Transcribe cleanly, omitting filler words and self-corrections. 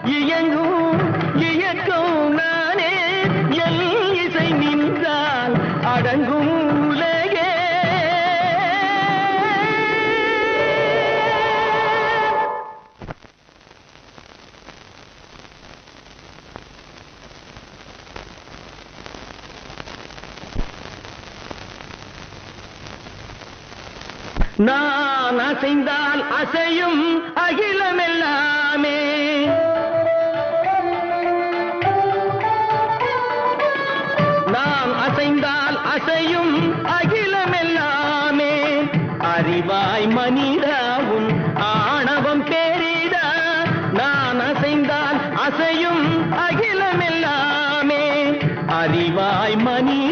இயங்கும் இயக்கம் நானே எல் இசை நின்றால் அடங்கும் உலகே. நான் அசைந்தால் அசையும் அகிலமெல்லாமே. நான் அசைந்தால் அசையும் அகிலமெல்லாமே. அறிவாய் மனிதாவும் ஆணவம் பேரிடா. நான் அசைந்தால் அசையும் அகிலமெல்லாமே. அறிவாய் மனித